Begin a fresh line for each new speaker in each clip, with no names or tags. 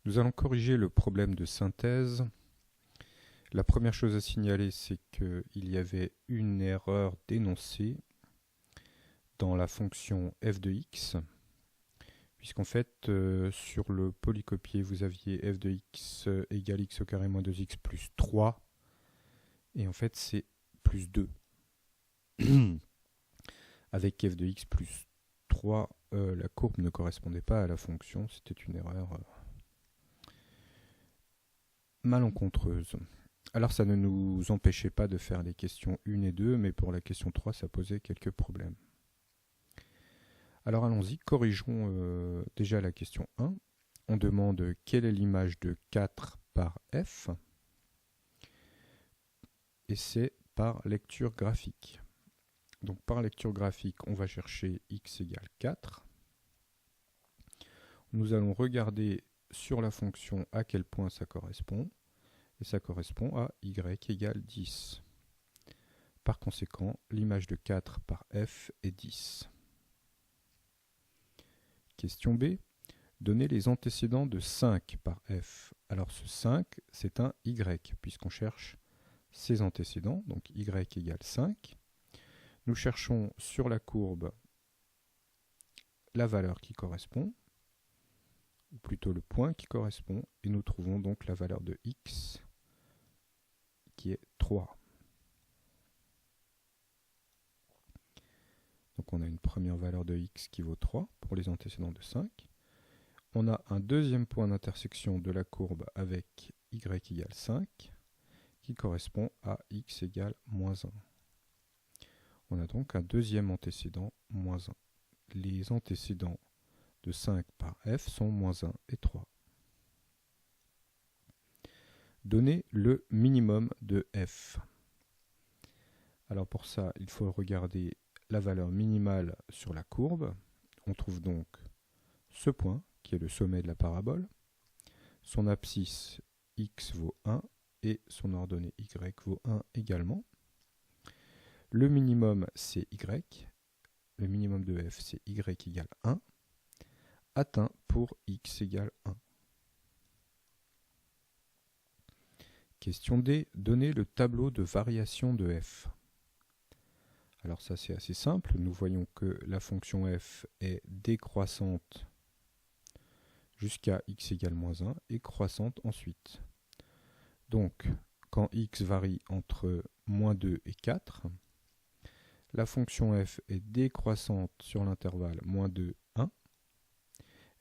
Nous allons corriger le problème de synthèse. La première chose à signaler, c'est qu'il y avait une erreur d'énoncé dans la fonction f de x, puisqu'en fait, sur le polycopier, vous aviez f de x égale x au carré moins 2x plus 3, et en fait, c'est plus 2. Avec f de x plus 3, la courbe ne correspondait pas à la fonction, c'était une erreur malencontreuse. Alors ça ne nous empêchait pas de faire les questions 1 et 2, mais pour la question 3, ça posait quelques problèmes. Alors allons-y, corrigeons déjà la question 1. On demande quelle est l'image de 4 par f, et c'est par lecture graphique. Donc par lecture graphique, on va chercher x égale 4. Nous allons regarder sur la fonction à quel point ça correspond, et ça correspond à y égale 10. Par conséquent, l'image de 4 par f est 10. Question B. Donnez les antécédents de 5 par f. Alors ce 5, c'est un y, puisqu'on cherche ses antécédents, donc y égale 5. Nous cherchons sur la courbe la valeur qui correspond, ou plutôt le point qui correspond, et nous trouvons donc la valeur de x, qui est 3. Donc on a une première valeur de x qui vaut 3 pour les antécédents de 5. On a un deuxième point d'intersection de la courbe avec y égale 5 qui correspond à x égale moins 1. On a donc un deuxième antécédent moins 1. Les antécédents de 5 par f sont moins 1 et 3. Donnez le minimum de f. Alors pour ça, il faut regarder la valeur minimale sur la courbe. On trouve donc ce point, qui est le sommet de la parabole. Son abscisse x vaut 1 et son ordonnée y vaut 1 également. Le minimum, c'est y. Le minimum de f, c'est y égale 1. Atteint pour x égale 1. Question D. Donnez le tableau de variation de f. Alors ça, c'est assez simple. Nous voyons que la fonction f est décroissante jusqu'à x égale moins 1 et croissante ensuite. Donc, quand x varie entre moins 2 et 4, la fonction f est décroissante sur l'intervalle moins 2, 1.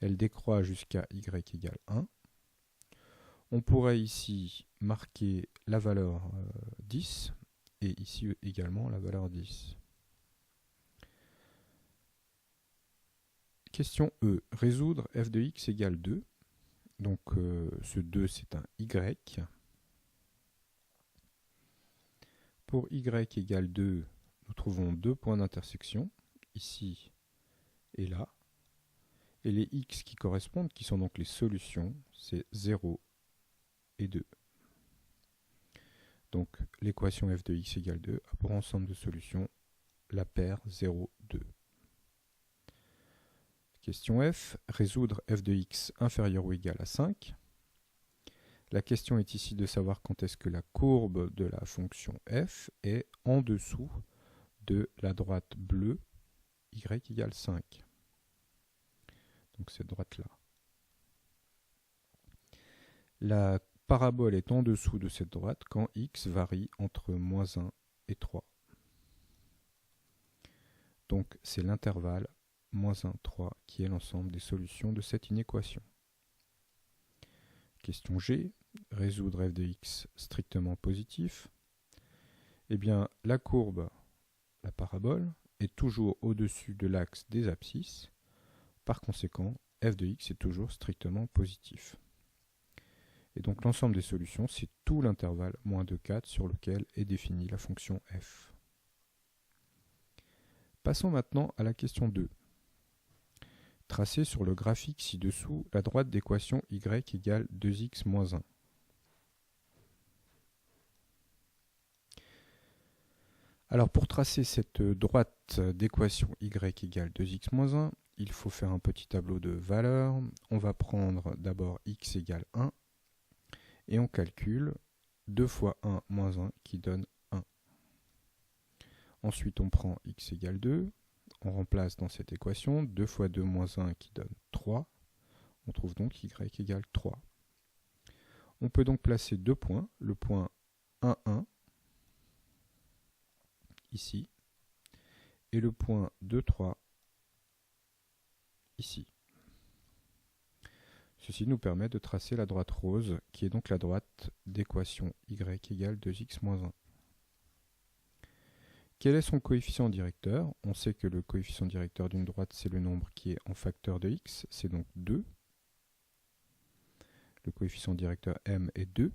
Elle décroît jusqu'à y égale 1. On pourrait ici marquer la valeur 10 et ici également la valeur 10. Question E. Résoudre f de x égale 2. Donc ce 2, c'est un y. Pour y égale 2, nous trouvons deux points d'intersection, ici et là. Et les x qui correspondent, qui sont donc les solutions, c'est 0 et 2. Donc l'équation f de x égale 2 a pour ensemble de solutions la paire 0, 2. Question F. Résoudre f de x inférieur ou égal à 5. La question est ici de savoir quand est-ce que la courbe de la fonction f est en dessous de la droite bleue y égale 5. Donc cette droite-là. La parabole est en dessous de cette droite quand x varie entre moins 1 et 3. Donc c'est l'intervalle moins 1, 3 qui est l'ensemble des solutions de cette inéquation. Question G. Résoudre f de x strictement positif. Eh bien, la courbe, la parabole, est toujours au-dessus de l'axe des abscisses. Par conséquent, f de x est toujours strictement positif. Et donc l'ensemble des solutions, c'est tout l'intervalle moins 2, 4 sur lequel est définie la fonction f. Passons maintenant à la question 2. Tracez sur le graphique ci-dessous la droite d'équation y égale 2x moins 1. Alors pour tracer cette droite d'équation y égale 2x moins 1, il faut faire un petit tableau de valeurs. On va prendre d'abord x égale 1 et on calcule 2 fois 1 moins 1 qui donne 1. Ensuite, on prend x égale 2. On remplace dans cette équation 2 fois 2 moins 1 qui donne 3. On trouve donc y égale 3. On peut donc placer deux points, le point 1, 1, ici, et le point 2, 3, ici. Ceci nous permet de tracer la droite rose, qui est donc la droite d'équation y égale 2x moins 1. Quel est son coefficient directeur? On sait que le coefficient directeur d'une droite, c'est le nombre qui est en facteur de x, c'est donc 2. Le coefficient directeur m est 2.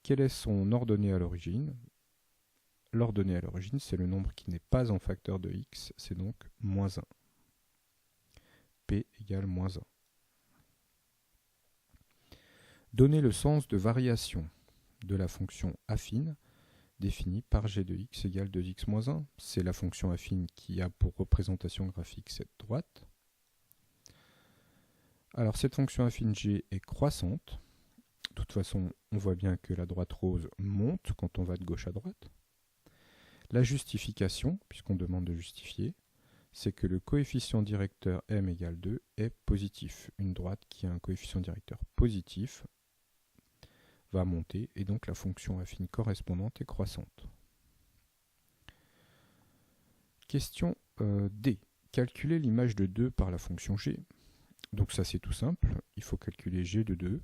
Quel est son ordonnée à l'origine? L'ordonnée à l'origine, c'est le nombre qui n'est pas en facteur de x, c'est donc moins 1. P égale moins 1. Donner le sens de variation de la fonction affine définie par g de x égale 2x moins 1. C'est la fonction affine qui a pour représentation graphique cette droite. Alors cette fonction affine g est croissante. De toute façon, on voit bien que la droite rose monte quand on va de gauche à droite. La justification, puisqu'on demande de justifier, c'est que le coefficient directeur m égale 2 est positif. Une droite qui a un coefficient directeur positif va monter et donc la fonction affine correspondante est croissante. Question D. Calculer l'image de 2 par la fonction g. Donc ça c'est tout simple, il faut calculer g de 2.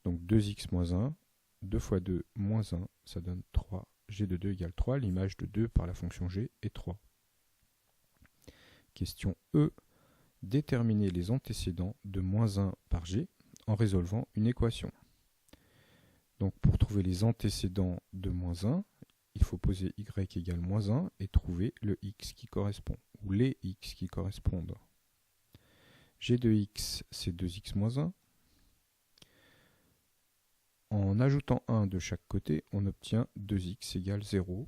Donc 2x moins 1, 2 fois 2 moins 1, ça donne 3. G de 2 égale 3, l'image de 2 par la fonction g est 3. Question E. Déterminer les antécédents de moins 1 par g en résolvant une équation. Donc pour trouver les antécédents de moins 1, il faut poser y égale moins 1 et trouver le x qui correspond, ou les x qui correspondent. G de x, c'est 2x moins 1. En ajoutant 1 de chaque côté, on obtient 2x égale 0.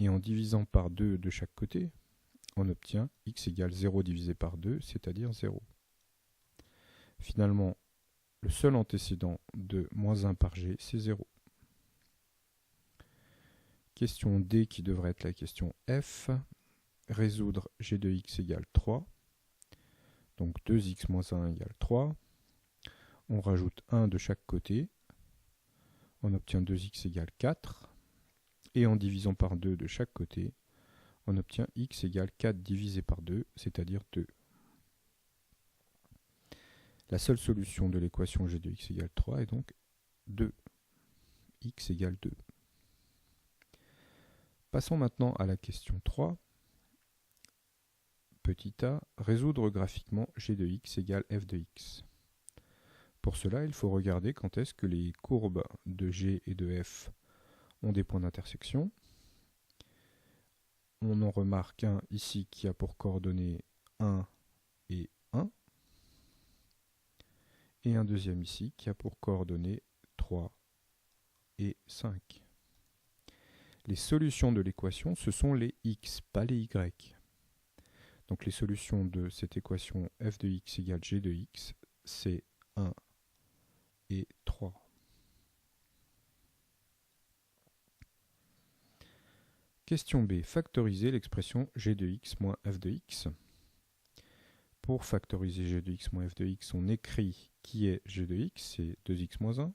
Et en divisant par 2 de chaque côté, on obtient x égale 0 divisé par 2, c'est-à-dire 0. Finalement, le seul antécédent de moins 1 par g, c'est 0. Question D qui devrait être la question F. Résoudre g de x égale 3. Donc 2x moins 1 égale 3. On rajoute 1 de chaque côté. On obtient 2x égale 4. Et en divisant par 2 de chaque côté, on obtient x égale 4 divisé par 2, c'est-à-dire 2. La seule solution de l'équation g de x égale 3 est donc 2. X égale 2. Passons maintenant à la question 3. Petit a, résoudre graphiquement g de x égale f de x. Pour cela, il faut regarder quand est-ce que les courbes de g et de f ont des points d'intersection. On en remarque un ici qui a pour coordonnées 1 et 1. Et un deuxième ici qui a pour coordonnées 3 et 5. Les solutions de l'équation, ce sont les x, pas les y. Donc les solutions de cette équation f de x égale g de x, c'est 1 et 3. Question B. Factoriser l'expression g de x moins f de x. Pour factoriser g de x moins f de x, on écrit qui est g de x, c'est 2x moins 1.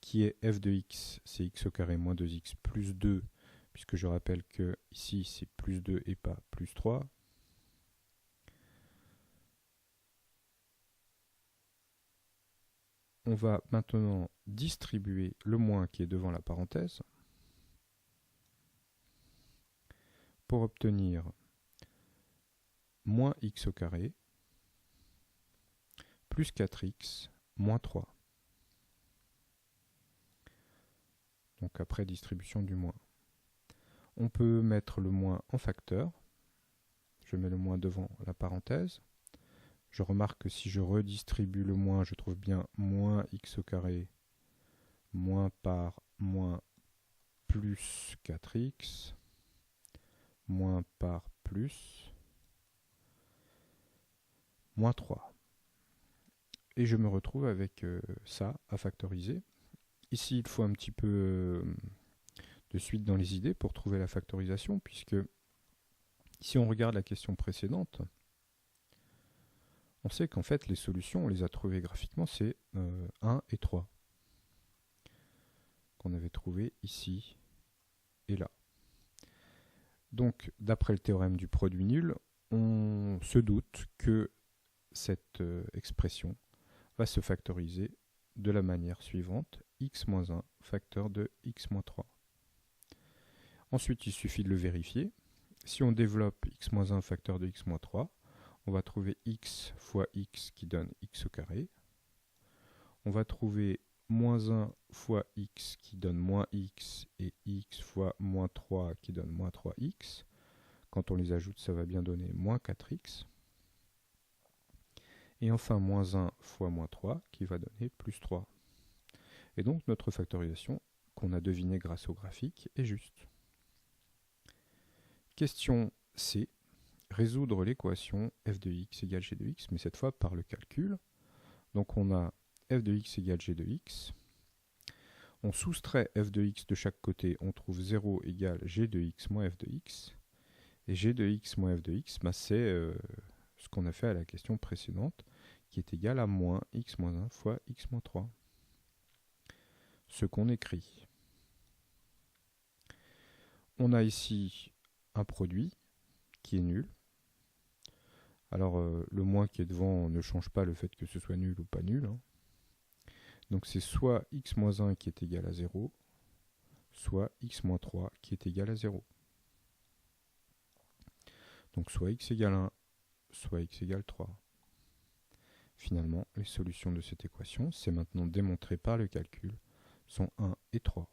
Qui est f de x, c'est x au carré moins 2x plus 2, puisque je rappelle que ici c'est plus 2 et pas plus 3. On va maintenant distribuer le moins qui est devant la parenthèse pour obtenir moins x au carré plus 4x moins 3. Donc après distribution du moins. On peut mettre le moins en facteur. Je mets le moins devant la parenthèse. Je remarque que si je redistribue le moins, je trouve bien moins x au carré moins par moins plus 4x moins par plus moins 3. Et je me retrouve avec ça à factoriser. Ici, il faut un petit peu de suite dans les idées pour trouver la factorisation, puisque si on regarde la question précédente, on sait qu'en fait les solutions, on les a trouvées graphiquement, c'est 1 et 3, qu'on avait trouvé ici et là. Donc, d'après le théorème du produit nul, on se doute que cette expression va se factoriser de la manière suivante, x-1 facteur de x-3. Ensuite, il suffit de le vérifier. Si on développe x-1 facteur de x-3, on va trouver x fois x qui donne x au carré. On va trouver moins 1 fois x qui donne moins x et x fois moins 3 qui donne moins 3x. Quand on les ajoute, ça va bien donner moins 4x. Et enfin, moins 1 fois moins 3 qui va donner plus 3. Et donc, notre factorisation, qu'on a devinée grâce au graphique, est juste. Question C. Résoudre l'équation f de x égale g de x, mais cette fois par le calcul. Donc on a f de x égale g de x. On soustrait f de x de chaque côté, on trouve 0 égale g de x moins f de x. Et g de x moins f de x, bah c'est ce qu'on a fait à la question précédente, qui est égal à moins x moins 1 fois x moins 3. Ce qu'on écrit. On a ici un produit qui est nul. Alors le moins qui est devant ne change pas le fait que ce soit nul ou pas nul. Hein. Donc c'est soit x moins 1 qui est égal à 0, soit x moins 3 qui est égal à 0. Donc soit x égale 1, soit x égale 3. Finalement, les solutions de cette équation, c'est maintenant démontré par le calcul, sont 1 et 3.